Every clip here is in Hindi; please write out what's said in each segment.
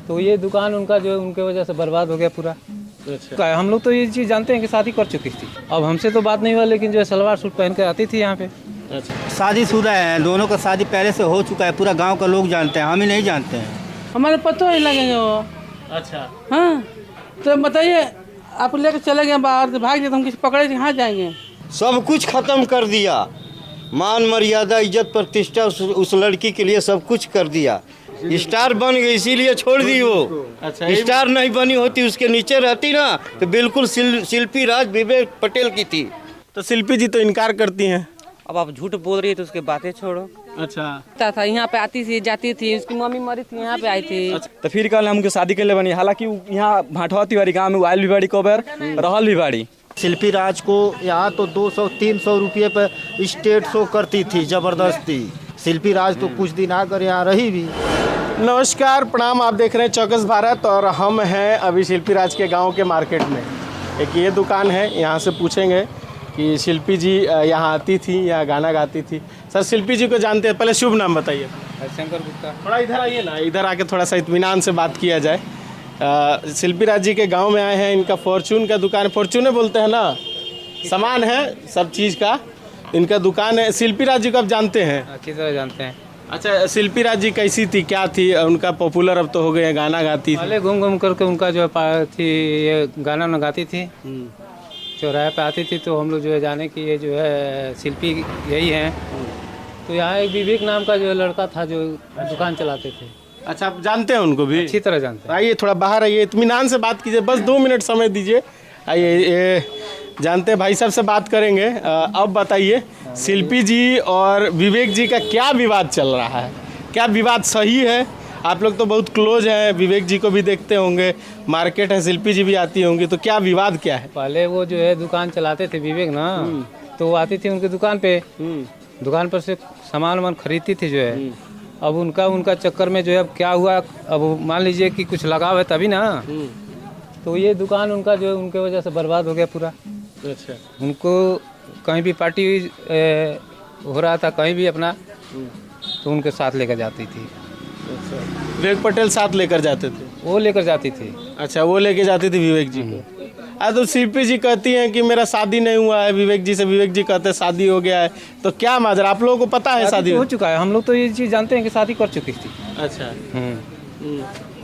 तो ये दुकान उनका जो है उनके वजह से बर्बाद हो गया पूरा। अच्छा। हम लोग तो ये चीज़ जानते हैं कि शादी कर चुकी थी, अब हमसे तो बात नहीं हुआ, लेकिन जो है सलवार सूट पहन कर आती थी यहाँ पे। अच्छा। शादीशुदा है, दोनों का शादी पहले से हो चुका है, पूरा गांव का लोग जानते हैं, हम ही नहीं जानते हैं। हमारे पता ही लगेंगे वो। अच्छा। हाँ, तो बताइए, आप लेकर चले गए बाहर से, भाग गए तो हम किसी पकड़े कहाँ जाएंगे? सब कुछ खत्म कर दिया, मान मर्यादा इज्जत प्रतिष्ठा उस लड़की के लिए सब कुछ कर दिया। स्टार बन गई इसीलिए छोड़ दी वो। अच्छा, स्टार नहीं बनी होती, उसके नीचे रहती ना तो बिल्कुल शिल्पी राज विवेक पटेल की थी। तो शिल्पी जी तो इनकार करती हैं। अब आप झूठ बोल रही है तो उसकी बातें छोड़ो। अच्छा। था यहाँ पे आती थी, जाती थी, उसकी मम्मी मरी थी, यहाँ पे आई थी। अच्छा। तो फिर कल हमके शादी के लिए बनी, हालांकि यहाँ भाटवा तिवारी गाँव में आयल भी बाड़ी कबर रहल भी बाड़ी। शिल्पी राज को यहाँ तो 200-300 रुपये पर स्टेट शो करती थी जबरदस्ती। शिल्पी राज तो कुछ दिन आकर यहाँ रही भी। नमस्कार, प्रणाम, आप देख रहे हैं चौकस भारत और हम हैं अभी शिल्पी राज के गांव के मार्केट में। एक ये दुकान है, यहाँ से पूछेंगे कि शिल्पी जी यहाँ आती थी या गाना गाती थी। सर, शिल्पी जी को जानते हैं, पहले शुभ नाम बताइए। शंकर गुप्ता। थोड़ा इधर आइए ना, इधर आके थोड़ा सा इत्मीनान से बात किया जाए। शिल्पी राज जी के गांव में आए हैं, इनका फॉर्चून का दुकान, फॉर्चूने बोलते हैं ना, सामान है सब चीज़ का, इनका दुकान है। शिल्पी राज जी को आप जानते हैं? अच्छी तरह जानते हैं। अच्छा, शिल्पी राज जी कैसी थी, क्या थी? उनका पॉपुलर अब तो हो गए, गाना गाती थी। पहले घूम घूम करके उनका जो है थी ये गाना न गाती थी, चौराहे पे आती थी, तो हम लोग जो है जाने कि ये जो है शिल्पी यही हैं। तो यहाँ एक विवेक नाम का जो लड़का था जो दुकान चलाते थे। अच्छा, आप जानते हैं उनको भी? अच्छी तरह जानते हैं। आइए थोड़ा बाहर आइए, इत्मीनान से बात कीजिए, बस 2 मिनट समय दीजिए। आइए, ये जानते हैं भाई साहब से बात करेंगे। अब बताइए, शिल्पी जी और विवेक जी का क्या विवाद चल रहा है? क्या विवाद सही है? आप लोग तो बहुत क्लोज हैं, विवेक जी को भी देखते होंगे, मार्केट है, शिल्पी जी भी आती होंगी, तो क्या विवाद क्या है? पहले वो जो है दुकान चलाते थे विवेक ना, तो वो आती थी उनकी दुकान पे, दुकान पर से सामान वामान खरीदती थी जो है। अब उनका चक्कर में जो है अब क्या हुआ, अब मान लीजिए कि कुछ लगाव है तभी ना, तो ये दुकान उनका जो है उनके वजह से बर्बाद हो गया पूरा। अच्छा। उनको कहीं भी पार्टी हो रहा था, कहीं भी अपना, तो उनके साथ लेकर जाती थी। अच्छा, विवेक पटेल साथ लेकर जाते थे? वो लेकर जाती थी। अच्छा, वो लेके जाती थी विवेक जी को। तो शिल्पी जी कहती हैं कि मेरा शादी नहीं हुआ है विवेक जी से, विवेक जी कहते हैं शादी हो गया है, तो क्या माजरा? आप लोगों को पता है शादी हो चुका है? हम लोग तो ये चीज़ जानते हैं कि शादी कर चुकी थी। अच्छा।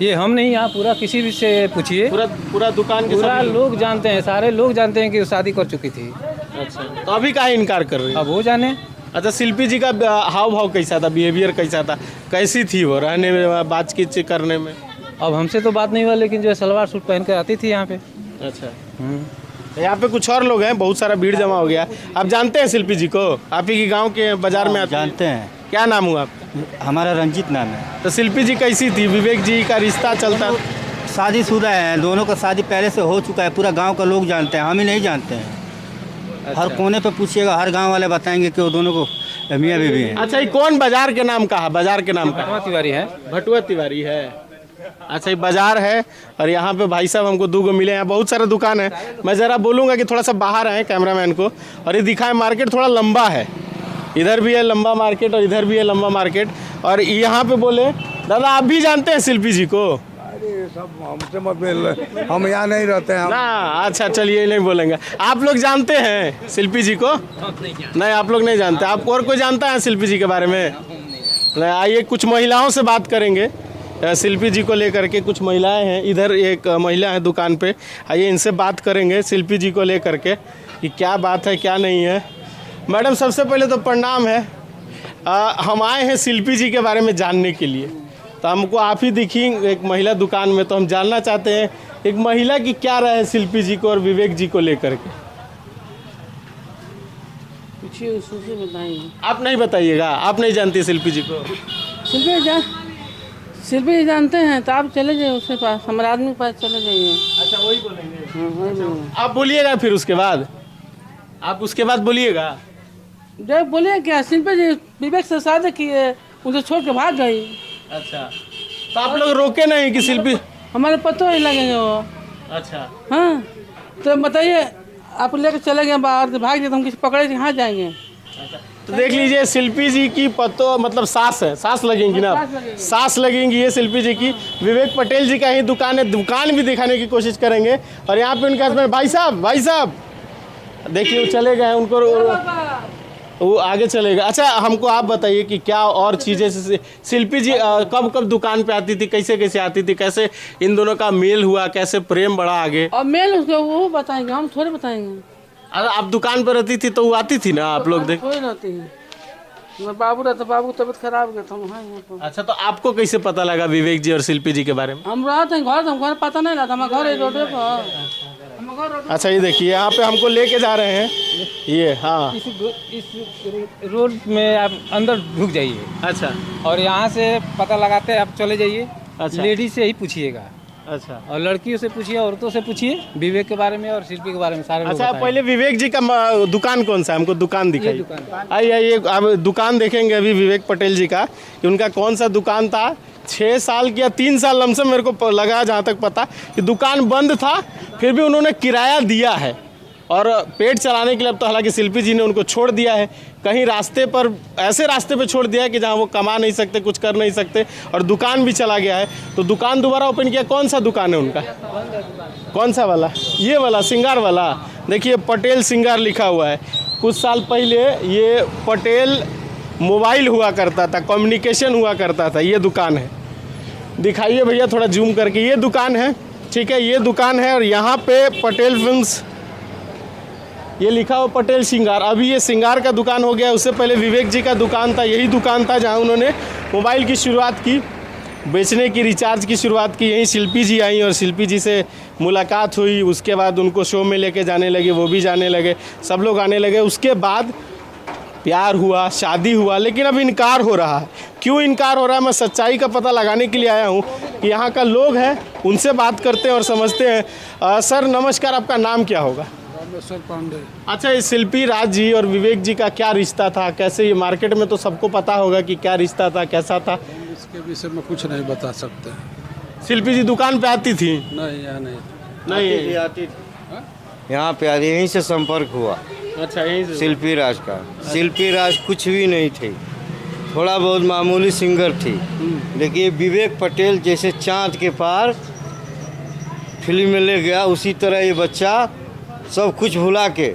ये हम नहीं, यहाँ पूरा किसी भी से पूछिए, पूरा दुकान के पूरा लोग जानते हैं, सारे लोग जानते हैं कि वो शादी कर चुकी थी। अच्छा, तो अभी काहे इनकार कर रही है? अब वो जाने। अच्छा, शिल्पी जी का हाव भाव कैसा था, बिहेवियर कैसा था, कैसी थी वो रहने में, बातचीत करने में? अब हमसे तो बात नहीं हुआ, लेकिन जो है सलवार सूट पहन कर आती थी यहाँ पे। अच्छा। यहाँ पे कुछ और लोग हैं, बहुत सारा भीड़ जमा हो गया। आप जानते हैं शिल्पी जी को? आप ही की गांव के बाजार में जानते हैं। क्या नाम हुआ? हमारा रंजीत नाम है। तो शिल्पी जी कैसी थी, विवेक जी का रिश्ता चलता? शादीशुदा है, दोनों का शादी पहले से हो चुका है, पूरा गांव का लोग जानते हैं, हम ही नहीं जानते हैं। अच्छा। हर कोने पे पूछिएगा, हर गांव वाले बताएंगे कि वो दोनों को मियाँ बीवी हैं। अच्छा, ये कौन बाजार के नाम का है? बाजार के नाम का भटुआ तिवारी है। भटुआ तिवारी है। अच्छा, ये बाजार है और यहाँ पे भाई साहब हमको 2 मिले हैं, बहुत सारा दुकान है। मैं ज़रा बोलूँगा कि थोड़ा सा बाहर आए कैमरामैन को, और ये दिखाएं, मार्केट थोड़ा लंबा है, इधर भी है लंबा मार्केट और इधर भी है लंबा मार्केट। और यहाँ पे बोले, दादा आप भी जानते हैं शिल्पी जी को? अरे सब हमसे मत मिल, हम यहाँ नहीं रहते हैं ना। अच्छा, चलिए नहीं बोलेंगे। आप लोग जानते हैं शिल्पी जी को? नहीं, आप लोग नहीं जानते। आप और कोई जानता है शिल्पी जी के बारे में? आइए, कुछ महिलाओं से बात करेंगे शिल्पी जी को लेकर के। कुछ महिलाएं हैं, इधर एक महिला है दुकान पे, आइए इनसे बात करेंगे शिल्पी जी को लेकर के कि क्या बात है क्या नहीं है। मैडम, सबसे पहले तो प्रणाम है। हम आए हैं शिल्पी जी के बारे में जानने के लिए, तो हमको आप ही दिखी एक महिला दुकान में, तो हम जानना चाहते हैं एक महिला की क्या राय है शिल्पी जी को और विवेक जी को लेकर के। आप नहीं बताइएगा? आप नहीं जानती शिल्पी जी को? शिल्पी जानते हैं तो आप चले जाइए उसके पास, हमारे आदमी के पास चले जाइए। अच्छा, वही बोलेंगे? आप बोलिएगा फिर उसके बाद? आप उसके बाद बोलिएगा? जब बोलिए क्या, शिल्पी जी विवेक से शादी किए, उसे छोड़ के भाग गई। अच्छा, तो आप लोग रोके नहीं कि शिल्पी? हमारे पता ही लगेंगे वो। अच्छा। हाँ, तो बताइए, आप लेकर चले गए बाहर से, भाग गए तो हम किसी पकड़े कहाँ जाएंगे? अच्छा, तो देख लीजिए शिल्पी जी की पतो मतलब सास है, सास लगेंगी ना, सास लगेंगी ये शिल्पी जी की। विवेक पटेल जी का ही दुकान है, दुकान भी दिखाने की कोशिश करेंगे। और यहाँ पे उनके हस्बैंड, भाई साहब देखिए वो चले गए, उनको वो आगे चलेगा। अच्छा हमको आप बताइए कि क्या और चीज़ें शिल्पी जी कब कब दुकान पे आती थी, कैसे कैसे आती थी, कैसे इन दोनों का मेल हुआ, कैसे प्रेम बढ़ा आगे? और मेल उसको वो बताएंगे, हम थोड़े बताएंगे। अरे आप दुकान पर रहती थी तो वो आती थी ना, आप लोग देख। थोड़ी रहती है, बाबू रहता, बाबू तबियत खराब हो गया था वहाँ यहाँ पर। अच्छा तो आपको कैसे पता लगा विवेक जी और शिल्पी जी के बारे में? हम रहते हैं घर, हमको पता नहीं लगा, हमारा घर है रोडे पर। अच्छा ये देखिए यहाँ पे हमको लेके जा रहे हैं ये, हाँ इस रोड में आप अंदर ढुक जाइए। अच्छा और यहाँ से पता लगाते आप चले जाइए। अच्छा। लेडीज से ही पूछिएगा, अच्छा और लड़कियों से पूछिए, औरतों से पूछिए विवेक के बारे में और शिल्पी के बारे में सारे लोग अच्छा। बताएंगे। पहले विवेक जी का दुकान कौन सा है, हमको दुकान दिखाइए। दुकान। आइए अब दुकान देखेंगे अभी विवेक पटेल जी का कि उनका कौन सा दुकान था। 6 साल या 3 साल लमसम मेरे को लगा, जहाँ तक पता कि दुकान बंद था, फिर भी उन्होंने किराया दिया है और पेट चलाने के लिए। अब तो हालांकि शिल्पी जी ने उनको छोड़ दिया है कहीं रास्ते पर, ऐसे रास्ते पे छोड़ दिया है कि जहाँ वो कमा नहीं सकते, कुछ कर नहीं सकते, और दुकान भी चला गया है। तो दुकान दोबारा ओपन किया। कौन सा दुकान है उनका, कौन सा वाला? ये वाला सिंगार वाला। देखिए पटेल सिंगार लिखा हुआ है। कुछ साल पहले ये पटेल मोबाइल हुआ करता था, कम्युनिकेशन हुआ करता था। ये दुकान है, दिखाइए भैया थोड़ा जूम करके। ये दुकान है, ठीक है, ये दुकान है। और यहाँ पे पटेल फिल्म्स ये लिखा हो, पटेल सिंगार। अभी ये सिंगार का दुकान हो गया। उससे पहले विवेक जी का दुकान था, यही दुकान था जहाँ उन्होंने मोबाइल की शुरुआत की, बेचने की, रिचार्ज की शुरुआत की। यहीं शिल्पी जी आई और शिल्पी जी से मुलाकात हुई। उसके बाद उनको शो में लेके जाने लगे, वो भी जाने लगे, सब लोग आने लगे। उसके बाद प्यार हुआ, शादी हुआ, लेकिन अब इनकार हो रहा है। क्यों इनकार हो रहा है, मैं सच्चाई का पता लगाने के लिए आया हूँ कि यहाँ का लोग हैं, उनसे बात करते हैं और समझते हैं। सर नमस्कार, आपका नाम क्या होगा? रामेश्वर पांडे। अच्छा, ये शिल्पी राज जी और विवेक जी का क्या रिश्ता था, कैसे? ये मार्केट में तो सबको पता होगा कि क्या रिश्ता था, कैसा था। इसके विषय में कुछ नहीं बता सकते। शिल्पी जी दुकान पे आती थी? नहीं, यहाँ नहीं। नहीं आती थी यहाँ पे, यहीं से संपर्क हुआ। अच्छा, यही से। शिल्पी राज का। शिल्पी राज कुछ भी नहीं थी, थोड़ा बहुत मामूली सिंगर थी, लेकिन विवेक पटेल जैसे चांद के पार फिल्म में ले गया, उसी तरह ये बच्चा सब कुछ भुला के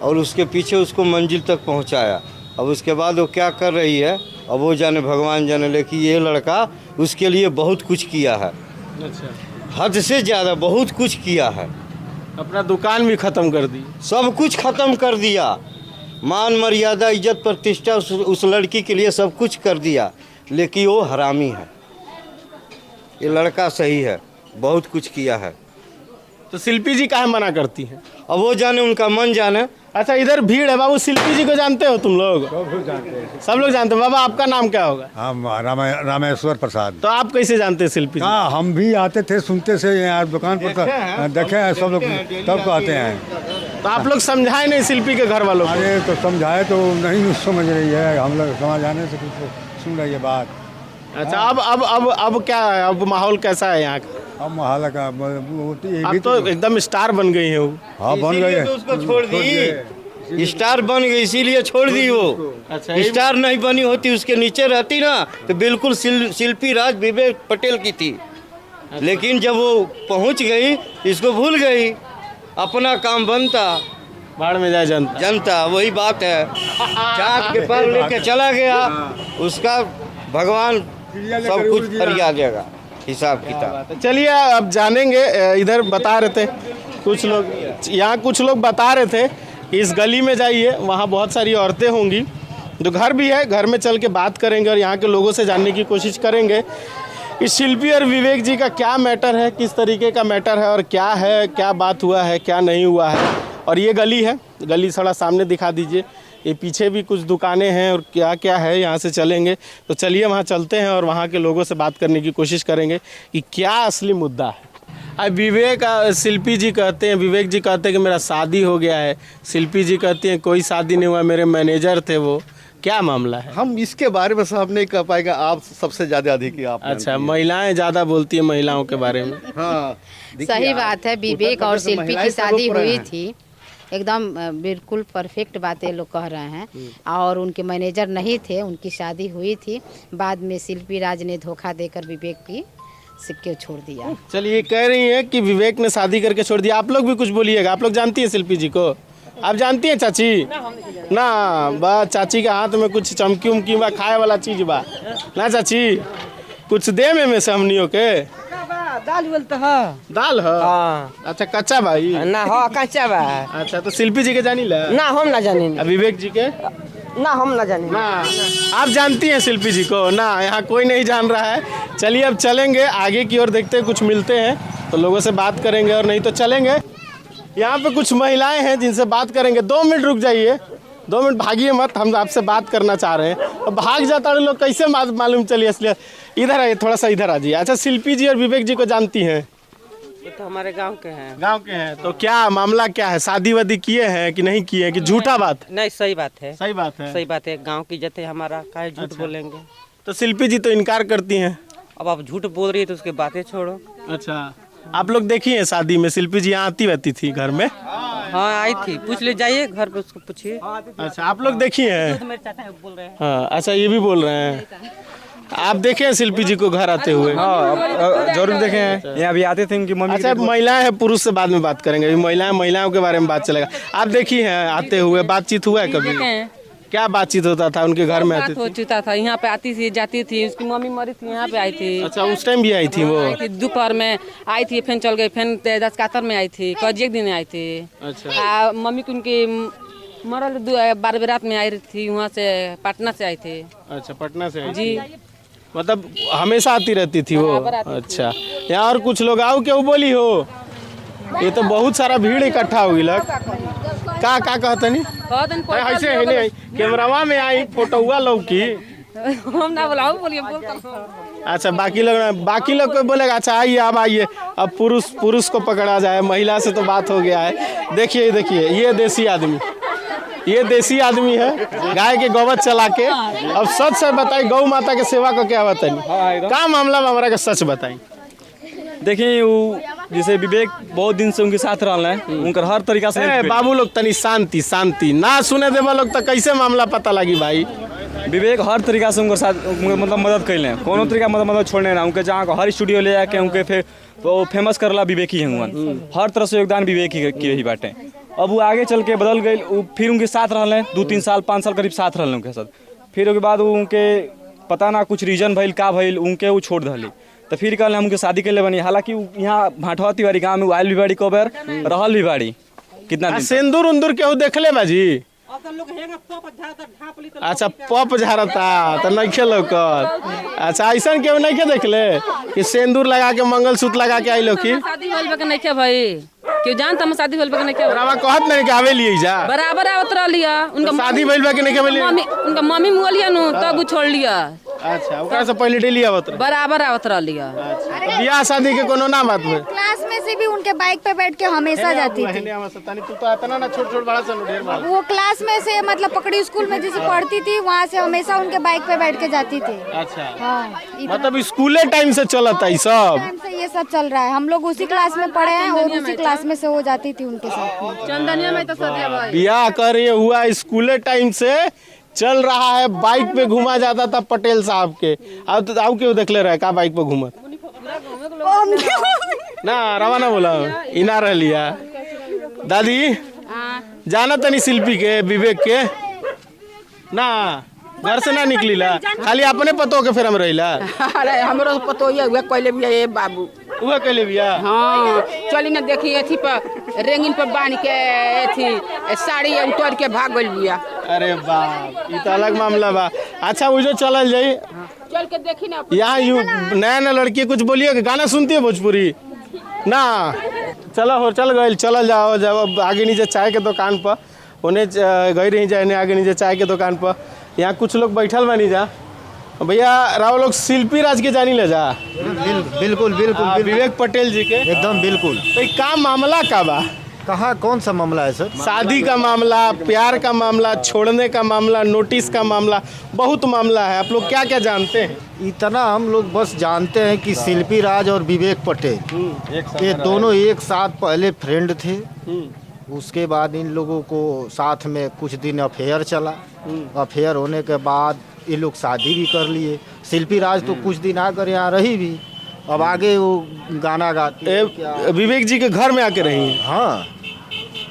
और उसके पीछे उसको मंजिल तक पहुंचाया। अब उसके बाद वो क्या कर रही है अब वो जाने, भगवान जाने। लेकिन ये लड़का उसके लिए बहुत कुछ किया है, अच्छा, हद से ज़्यादा बहुत कुछ किया है। अपना दुकान भी ख़त्म कर दी, सब कुछ ख़त्म कर दिया, मान मर्यादा इज्जत प्रतिष्ठा उस लड़की के लिए सब कुछ कर दिया। लेकिन वो हरामी है, ये लड़का सही है, बहुत कुछ किया है। तो शिल्पी जी काहे मना करती हैं? अब वो जाने, उनका मन जाने। अच्छा, इधर भीड़ है बाबू। शिल्पी जी को जानते हो तुम लोग? सब लोग जानते हो। बाबा आपका नाम क्या होगा? हम रामेश्वर प्रसाद। तो आप कैसे जानते हैं शिल्पी जी? हाँ, हम भी आते थे, सुनते से यहाँ दुकान पर देखे हैं सब लोग, तब को आते हैं। तो आप लोग समझाए नहीं शिल्पी के घर वालों को? अरे तो समझाए तो नहीं समझ रही है, हम लोग समझाने से कुछ सुन रही है बात। अच्छा, अब क्या है, अब माहौल कैसा है यहाँ का? अब मोहल्ला का अब तो एकदम स्टार बन गई है वो। हाँ, बन गए। इसीलिए तो उसको छोड़ दी, स्टार बन गई इसीलिए छोड़ दी वो। अच्छा, स्टार नहीं बनी होती, उसके नीचे रहती ना तो बिल्कुल शिल्पी राज विवेक पटेल की थी। लेकिन जब वो पहुंच गई, इसको भूल गई, अपना काम बनता, बाढ़ में जाए जनता। जनता, वही बात है। चाँद के पार लेके चला गया, उसका भगवान सब कुछ फरिया देगा, हिसाब किताब। चलिए अब जानेंगे। इधर बता रहे थे कुछ लोग, यहाँ कुछ लोग बता रहे थे कि इस गली में जाइए, वहाँ बहुत सारी औरतें होंगी, जो घर भी है, घर में चल के बात करेंगे और यहाँ के लोगों से जानने की कोशिश करेंगे कि शिल्पी और विवेक जी का क्या मैटर है, किस तरीके का मैटर है और क्या है, क्या बात हुआ है, क्या नहीं हुआ है। और ये गली है, गली थोड़ा सामने दिखा दीजिए। ये पीछे भी कुछ दुकानें हैं और क्या क्या है, यहाँ से चलेंगे। तो चलिए वहाँ चलते हैं और वहाँ के लोगों से बात करने की कोशिश करेंगे कि क्या असली मुद्दा है। अब विवेक शिल्पी जी कहते हैं, विवेक जी कहते हैं कि मेरा शादी हो गया है, शिल्पी जी कहती हैं कोई शादी नहीं हुआ, मेरे मैनेजर थे वो। क्या मामला है? हम इसके बारे में साहब नहीं कह पाएंगे, आप सबसे ज़्यादा अधिक ही आप। अच्छा, महिलाएं ज़्यादा बोलती हैं महिलाओं के बारे में। हाँ, सही बात है। विवेक और शिल्पी की शादी हुई थी, एकदम बिल्कुल परफेक्ट बातें लोग कह रहे हैं। और उनके मैनेजर नहीं थे, उनकी शादी हुई थी, बाद में शिल्पी राज ने धोखा देकर विवेक की सिक्के छोड़ दिया। चलिए, कह रही हैं कि विवेक ने शादी करके छोड़ दिया। आप लोग भी कुछ बोलिएगा। आप लोग जानती हैं शिल्पी जी को? आप जानती हैं चाची? ना बा चाची के हाथ में कुछ चमकी उमकी बा, खाए वाला चीज बा ना चाची? कुछ दे में से हमनियों के दाल बोलते है। दाल है? अच्छा, कच्चा भाई ना हो कच्चा बा। अच्छा, तो शिल्पी जी के जानी ला? ना हम ना जानी। विवेक जी के? ना हम ना जानी। ना आप जानती हैं शिल्पी जी को? ना, यहाँ कोई नहीं जान रहा है। चलिए, अब चलेंगे आगे की ओर, देखते हैं कुछ मिलते हैं तो लोगों से बात करेंगे, और नहीं तो चलेंगे। यहाँ पे कुछ महिलाएं हैं जिनसे बात करेंगे। 2 मिनट रुक जाइए, 2 मिनट भागिए मत, हम आपसे बात करना चाह रहे हैं। अब भाग जाता है लोग, कैसे मालूम चलिए? इसलिए इधर आइए, थोड़ा सा इधर आ जाइए। अच्छा, शिल्पी जी और विवेक जी को जानती हैं? तो हमारे गांव के हैं। गांव के हैं तो क्या मामला क्या है? शादी वादी किए हैं कि नहीं किए हैं, कि झूठा बात? नहीं, सही बात है। सही बात है। सही बात है। गांव की इज्जत है हमारा, काहे झूठ बोलेंगे? तो शिल्पी जी तो इनकार करती हैं। अब आप झूठ बोल रही है तो उसकी बातें छोड़ो। अच्छा, आप लोग देखी हैं शादी में शिल्पी जी यहाँ आती रहती थी घर में? हाँ, आई थी। पूछ ले जाइए घर पे, उसको पूछिए। अच्छा, आप लोग देखी हैं? मेरे चाचा बोल रहे हैं। हाँ, अच्छा, ये भी बोल रहे हैं। आप देखे हैं शिल्पी जी को घर आते हुए? हाँ, जरूर देखे हैं। यहाँ भी आते थे उनकी मम्मी। अच्छा, महिलाएं हैं, पुरुष से बाद में बात करेंगे। अभी महिलाओं के बारे में बात चलेगा। आप देखी हैं आते हुए? बातचीत हुआ है कभी? क्या बातचीत होता था उनके घर में? बात हो चुका था। यहाँ पे आती थी, जाती थी। उसकी मम्मी मरी थी, यहाँ पे आई थी। अच्छा, उस टाइम भी आई थी वो? दोपहर में आई थी, फिर चल गई, फिर 10 में आई थी, कल एक दिन आई थी। अच्छा, मम्मी को उनकी मरल 12 रात में आई थी, वहाँ से पटना से आई थी। अच्छा, पटना से आई जी। मतलब हमेशा आती रहती थी वो? अच्छा, यहाँ और कुछ लोग आओ, क्या बोली हो? ये तो बहुत सारा भीड़ इकट्ठा हो गया। का कहते नहीं ऐसे है नहीं, कैमरावा में आई फोटोवा लोग की हम ना बुलाओ, बोलिए बोलता। अच्छा, बाकी लोग को बोलेगा। अच्छा, आइए, अब आइए। अब पुरुष को पकड़ा जाए, महिला से तो बात हो गया है। देखिए ये देसी आदमी है, गाय के गोबर चला के। अब सच बताई, गौ माता के सेवा को क्या बताई? का मामला में हमारा का सच बताई। देखिए, वो जैसे विवेक बहुत दिन से उनके साथ रहा है, उनका हर तरीका से। बाबू लोग तनी शांति ना सुने देवा लोग तो कैसे मामला पता लगी भाई? विवेक हर तरीका से उनके साथ मतलब मदद कैले हैं। कोनो तरीका मदद छोड़ने ना। उनके जहाँ हर स्टूडियो ले जाके उनके तो फेमस करला विवेक ही है। हर तरह से योगदान विवेक ही बाटे। अब वो आगे चल के बदल गई, फिर उनके साथ रहा 2-3 साल 5 साल करीब साथ रहा उनके साथ। फिर उसके बाद उनके पता ना कुछ रीजन भइल का भइल, उनके वो छोड़ दली। तो फिर कल हमके शादी के लिए बनी। हालांकि यहाँ भाटवा तिवारी गाँव में आयल भी बाड़ी, कबर रहल भी बाड़ी कितना दिन। सिंदूर उंदूर केहू देखले बाजी? अच्छा, पप झारता तो नहीं खेलो कर। अच्छा, ऐसा केहू नहीं के देखले कि सिंदूर लगा के मंगलसूत्र लगा के आई लोग की? शादी होल बे नहीं के भाई, क्यों जानता हम शादी होल बे नहीं के? रावा कहत नहीं कि आवे लिए जा बराबर आवत रह लिया। उनका शादी भइल बा कि नहीं के? उनका मम्मी मोलिया नु तब छोड़ लिया। अच्छा, ओकरा से पहले डेली आवत रहे? बराबर आवत रह लिया। बियाह शादी के कोनो ना बात में? क्लास में से भी उनके बाइक पे बैठ के हमेशा जाती थी। तू तो इतना ना छोट बड़ा सा ढेर बड़ा। वो क्लास में से मतलब पकड़ी स्कूल में जैसे पढ़ती थी, वहाँ से हमेशा उनके बाइक पे बैठ के जाती थी। अच्छा, हाँ, मतलब स्कूले टाइम से चलता है सब? टाइम से ये सब चल रहा है। हम लोग उसी क्लास में पढ़े हैं और उसी क्लास में से वो जाती थी उनके साथ। चंदनिया में तो सदिया भाई बियाह कर ये हुआ स्कूले टाइम से चल रहा है। बाइक पे घुमा जाता था पटेल साहब के। अब तो आउ क्यों देख ले रहा है का बाइक पे घूमत ना? रवाना बोला इना रह लिया। दादी जाना तनी शिल्पी के विवेक के ना? घर से ना निकली ला, खाली अपने पतो के फिर हम रहिला। अरे हमरो पतो ये हुआ कहले बिया ए बाबू हुआ कहले बिया। हां, चली ना देखी एथी पर रेंगिन पर बांध के एथी साड़ी उतर के भाग गइल बिया। अरे बाप, ई तो अलग मामला बा। अच्छा, वो जो चलल जाई, चल के देखी ना। यहाँ नया लड़की कुछ बोलिए, गाना सुनती है भोजपुरी ना? चलो चल गए, चल जाओ जब आगे नीचे चाय के दुकान पर उन्हें गई रही जाए आगे नीचे चाय के दुकान पर। यहाँ कुछ लोग बैठल बनी जा। भैया राव लोग शिल्पी राज के जानी ले जा? बिल्कुल विवेक पटेल जी के एकदम बिल्कुल। तो का मामला का बा? कहाँ कौन सा मामला है सर? शादी का मामला, प्यार का मामला, छोड़ने का मामला, नोटिस का मामला, बहुत मामला है। आप लोग क्या क्या जानते हैं? इतना हम लोग बस जानते हैं कि शिल्पी राज और विवेक पटेल ये दोनों एक साथ पहले फ्रेंड थे उसके बाद इन लोगों को साथ में कुछ दिन अफेयर चला। अफेयर होने के बाद ये लोग शादी भी कर लिए। शिल्पी राज तो कुछ दिन आकर यहाँ रही भी, अब आगे वो गाना गाती है। विवेक जी के घर में आके रही हैं? हाँ,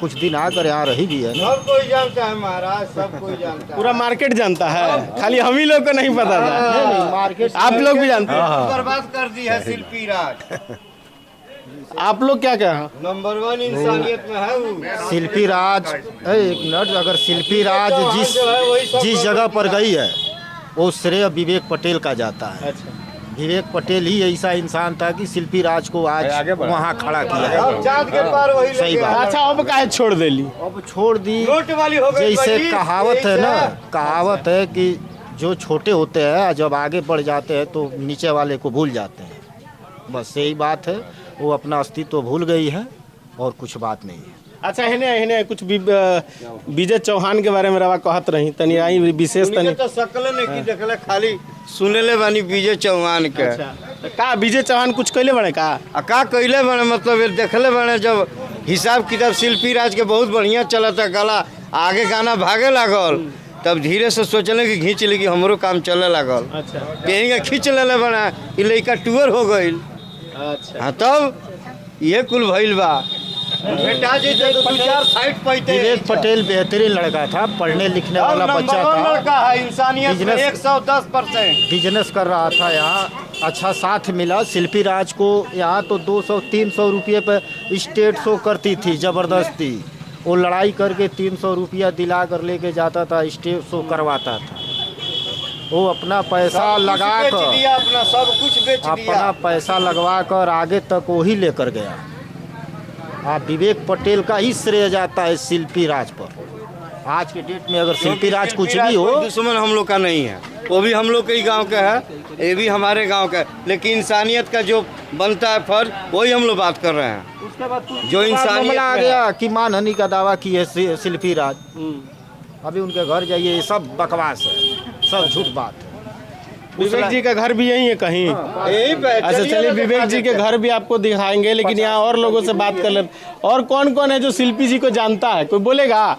कुछ दिन आकर यहाँ रही भी है ना। सब कोई जानता है महाराज, सब कोई जानता है। पूरा मार्केट जानता है, खाली हम ही लोग को नहीं पता था। नहीं, मार्केट आप लोग भी जानते हैं? बर्बाद कर दी है शिल्पी राज। आप लोग क्या कहें? नंबर 1 इंसानियत में है वो शिल्पी राज। एक मिनट, अगर शिल्पी राज जिस जगह पर गई है वो श्रेय विवेक पटेल का जाता है। अच्छा। विवेक पटेल ही ऐसा इंसान था कि शिल्पी राज को आज वहाँ खड़ा किया है। अब चाँद के पार वही सही बात। अच्छा, अब काहे छोड़ देली? अब छोड़ दी, नोट वाली हो गई। जैसे कहावत है ना, कहावत है कि जो छोटे होते हैं जब आगे बढ़ जाते हैं तो नीचे वाले को भूल जाते हैं। बस यही बात है, वो अपना अस्तित्व भूल गई है और कुछ बात नहीं है। अच्छा, हेने कुछ विजय चौहान के बारे में रवा कहत रही, तनी आई विशेष तनी तो सकल नहीं की देखले, खाली सुनेले बानी विजय चौहान के। अच्छा, का विजय चौहान कुछ कैले बने का कैले बने, मतलब ये देखले बने जब हिसाब किताब शिल्पी राज के बहुत बढ़िया चला था, गला आगे गाना भागे लागल, तब धीरे से सोचले कि खींच ले कि हमरो काम चले लागल। अच्छा, यही का खींच ले बना, ये लड़का टूर हो गई। अच्छा, हाँ, तब ये कुल भइल बा। बेटा जी तो 2-4 साइड पैते। विवेक पटेल बेहतरीन लड़का था, पढ़ने लिखने वाला बच्चा था, लड़का है, इंसानियत में 110%। बिजनेस कर रहा था यहाँ, अच्छा साथ मिला। शिल्पी राज को यहाँ तो 200-300 रुपये पे स्टेट शो करती थी ज़बरदस्ती। वो लड़ाई करके 300 रुपया दिला कर लेके जाता था, स्टेज शो करवाता था। वो अपना पैसा लगा कर, अपना सब कुछ बेच दिया, अपना पैसा लगवा कर आगे तक वही लेकर गया। विवेक पटेल का ही श्रेय जाता है शिल्पी राज पर। आज के डेट में अगर शिल्पी राज कुछ भी हो, दुश्मन हम लोग का नहीं है, वो भी हम लोग के ही गाँव का है, ये भी हमारे गाँव का है, लेकिन इंसानियत का जो बनता है फर्ज वही हम लोग बात कर रहे हैं। उसके बाद जो इंसानियत आ गया कि मानहानि का दावा की है शिल्पी राज। अभी उनके घर जाइए, ये सब बकवास है, सब झूठ बात है। विवेक जी का घर भी यही है कहीं? अच्छा, चलिए विवेक जी के घर भी आपको दिखाएंगे, लेकिन यहाँ और लोगों से बात कर ले। और कौन कौन है जो शिल्पी जी को जानता है? कोई बोलेगा?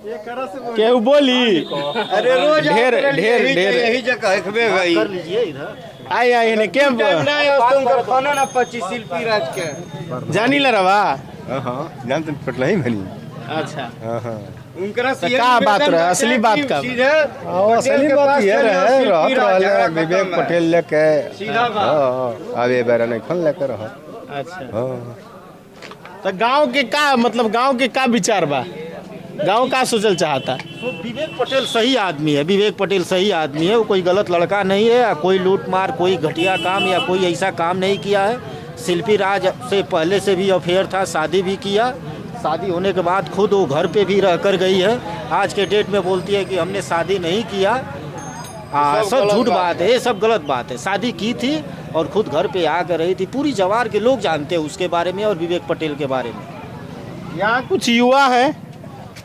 केहू बोली? अरे रोज ढेर यही जगह कर लीजिए इधर। आई ने क्या खाना ना 25 शिल्पी राज के जानी ला रवा? जानते पटला ही बनी। अच्छा, क्या बात रहे? असली बात का असली बात ये रहे, विवेक पटेल लेके अब ये बार नहीं खोल लेकर। अच्छा, तो गांव के का मतलब, गांव के का विचार बा? गांव का सोचल चाहता? तो विवेक पटेल सही आदमी है, विवेक पटेल सही आदमी है, वो कोई गलत लड़का नहीं है, कोई लूट मार, कोई घटिया काम या कोई ऐसा काम नहीं किया है। शिल्पी राज से पहले से भी अफेयर था, शादी भी किया, शादी होने के बाद खुद वो घर पे भी रह कर गई है। आज के डेट में बोलती है कि हमने शादी नहीं किया। सब झूठ बात है, ये सब गलत बात है। शादी की थी और खुद घर पे आकर रही थी। पूरी जवार के लोग जानते हैं उसके बारे में और विवेक पटेल के बारे में। यहाँ कुछ युवा है,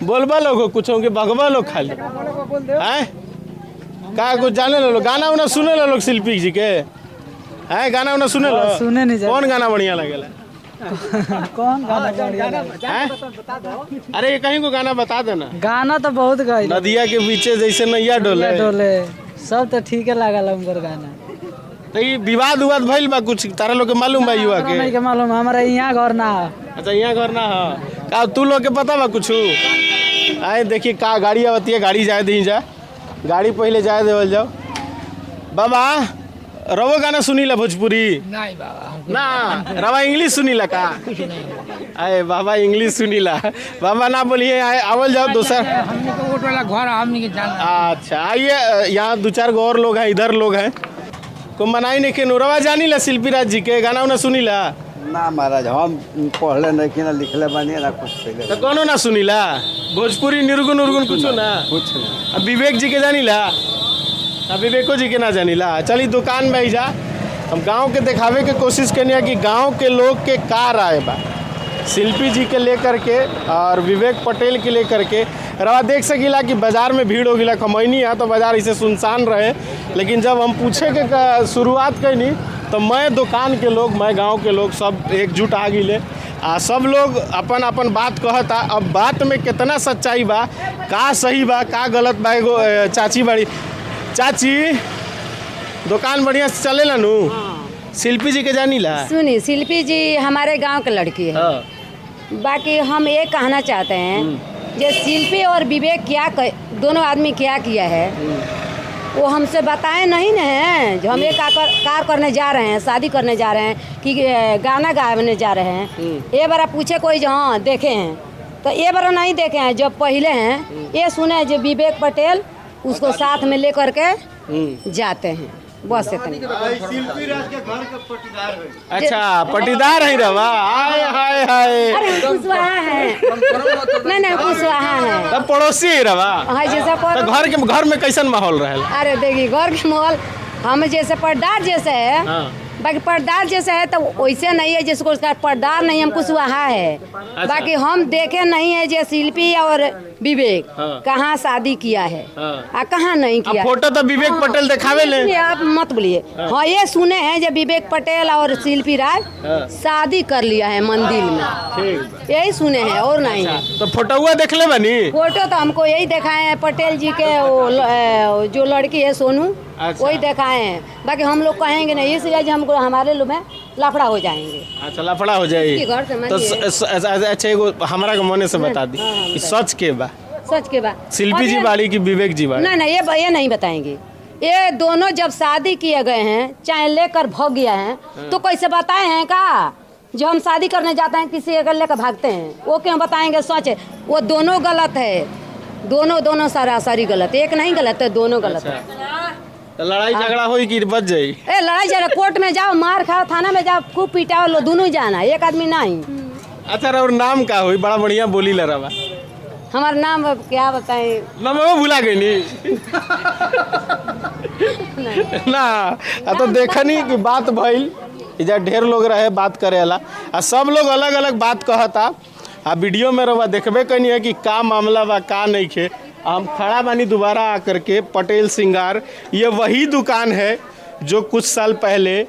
बोलबा लोग कुछ होंगे, भगवा लोग खाली हैं, का कुछ जाने लो, गाना उना सुने लो लोग शिल्पी जी के हैं, गाना उना सुने लो? सुने नहीं। कौन गाना बढ़िया लगेला? कौन गाना बढ़िया? अरे कहीं को गाना बता देना। गाना तो बहुत गई, नदिया के बीचे जैसे नैया डोले डोले, सब तो ठीक है लागल उनकर गाना। तो ये विवाद उवाद भइल बा कुछ? तारा लोग के मालूम बा युवा के? नहीं के मालूम, हमारा यहाँ घर ना है। अच्छा, यहाँ घर ना है का? तू लोग के पता बा कुछ? आए देखिए का गाड़ी आवती है, गाड़ी जाए दी जा, गाड़ी पहले जाए देवल जाओ। बाबा रवो गाना सुनीला भोजपुरी? नहीं बाबा ना, रवा इंग्लिश सुनीला का? अरे बाबा इंग्लिश सुनीला, बाबा ना बोलिए, आवल जाओ दूसर। हमने को वोट वाला घर हमने के जान। अच्छा, आइए, यहाँ 2-4 गो और लोग हैं, इधर लोग हैं, को मनाई नहीं के रवा जानी ला शिल्पी राज जी के गाना उना सुनीला? ना महाराज, हम पढ़ले नहीं कि ना लिखले बानी ना कुछ पहले। तो कौनो ना सुनीला? भोजपुरी निर्गुण उर्गुण कुछ ना? कुछ ना। अब विवेक जी के जानी ला? विवेको जी के ना जानी ला? चली दुकान में ही जा, हम गांव के दिखावे के कोशिश करनी कि गांव के लोग के का राय बा शिल्पी जी के लेकर के और विवेक पटेल के लेकर के। रवा देख सकीला कि बाजार में भीड़ हो गया, कमैनी है तो बाजार इसे सुनसान रहे, लेकिन जब हम पूछे के शुरुआत कैनी तो मैं दुकान के लोग, मैं गांव के लोग सब एकजुट आ गए। सब लोग अपन अपन बात कहता। अब बात में कितना सच्चाई बा, का सही बा, का गलत बा। एगो चाची बड़ी, चाची दुकान बढ़िया से चलेला नु? शिल्पी जी के जानी ला? सुनी, शिल्पी जी हमारे गांव के लड़की है। बाकी हम ये कहना चाहते हैं जो शिल्पी और विवेक दोनों आदमी क्या किया है वो हमसे बताए नहीं न है। जो हम एक कार करने जा रहे हैं, शादी करने जा रहे हैं कि गाना गाने जा रहे हैं, ये बार पूछे कोई जो हाँ देखे हैं, तो ये बार नहीं देखे हैं। जो पहले हैं ये सुने जो विवेक पटेल उसको साथ में लेकर के जाते हैं, बस इतनी। शिल्पी राज के घर का पटीदार है। अच्छा, पटीदार है रवा। हाय हाय हाय, अरे कुशवाहा है। नहीं कुशवाहा है, तब पड़ोसी है रवा। हाँ जैसा तो घर में कैसन माहौल रहे? अरे देखिए घर के माहौल हम जैसे पर्दार जैसे है, बाकी पर्दार जैसे है तो वैसे नहीं है जिसको उसका पर्दार नहीं, हम कुशवाहा है। अच्छा। बाकी हम देखे नहीं है जो शिल्पी और विवेक कहाँ शादी किया है और कहाँ नहीं किया। फोटो तो विवेक पटेल दिखावे ले, आप मत बोलिए। हाँ ये सुने हैं जब विवेक पटेल और शिल्पी राज शादी कर लिया है मंदिर में, यही सुने हैं और नहीं है। तो फोटो देख ले बनी? फोटो तो हमको यही दिखाए हैं पटेल जी के, जो लड़की है सोनू, वही दिखाए हैं। बाकी हम लोग कहेंगे नहीं, इसलिए हमको हमारे लोग में लफड़ा हो जाएंगे। अच्छा, लफड़ा हो जाएगी तो अच्छा एगो हमारा के मने से बता दी कि सच के बा? सच के बा शिल्पी जी बाड़ी की विवेक जी बाड़ी? नहीं ये नहीं बताएंगे। ये दोनों जब शादी किए गए हैं, चाहे लेकर भाग गया है, तो कैसे बताए हैं का? जो हम शादी करने जाते हैं किसी एक लेकर भागते हैं, वो क्यों बताएंगे? सच वो दोनों गलत है, दोनों सरासरी गलत, एक नहीं गलत है, दोनों गलत है। तो लड़ाई झगड़ा होई कि बच जाई? लड़ाई झगड़ा कोर्ट में जाओ, मार खाओ, थाना में जाओ, खूब पिटाओ, लो दोनों जाना, एक आदमी नहीं। अच्छा, और नाम का हुई? बड़ा बढ़िया बोली ला रहा। हमारा नाम क्या बताएं? नाम वो भुला गई नहीं ना। तो देखा नहीं कि बात भइल, इधर ढेर लोग रहे बात करे ला, सब लोग अलग अलग बात कहता। वीडियो में रवा देखबे कनी है कि का मामला बा का नहीं खे। हम खड़ा बानी दोबारा आकर के पटेल सिंगार। ये वही दुकान है जो कुछ साल पहले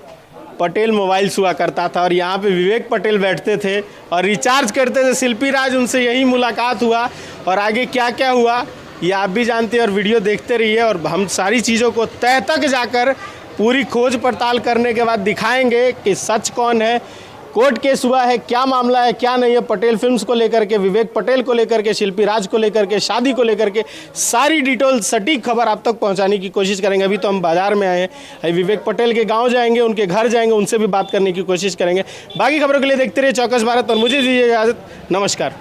पटेल मोबाइल्स हुआ करता था और यहाँ पे विवेक पटेल बैठते थे और रिचार्ज करते थे शिल्पी राज। उनसे यही मुलाकात हुआ और आगे क्या क्या हुआ ये आप भी जानते हैं और वीडियो देखते रहिए। और हम सारी चीज़ों को तह तक जाकर पूरी खोज पड़ताल करने के बाद दिखाएंगे कि सच कौन है, कोर्ट केस हुआ है, क्या मामला है क्या नहीं है। पटेल फिल्म्स को लेकर के, विवेक पटेल को लेकर के, शिल्पी राज को लेकर के, शादी को लेकर के सारी डिटेल सटीक खबर आप तक पहुंचाने की कोशिश करेंगे। अभी तो हम बाजार में आए हैं, विवेक पटेल के गांव जाएंगे, उनके घर जाएंगे, उनसे भी बात करने की कोशिश करेंगे। बाकी खबरों के लिए देखते रहिए चौकस भारत और मुझे दीजिए इजाज़त। नमस्कार।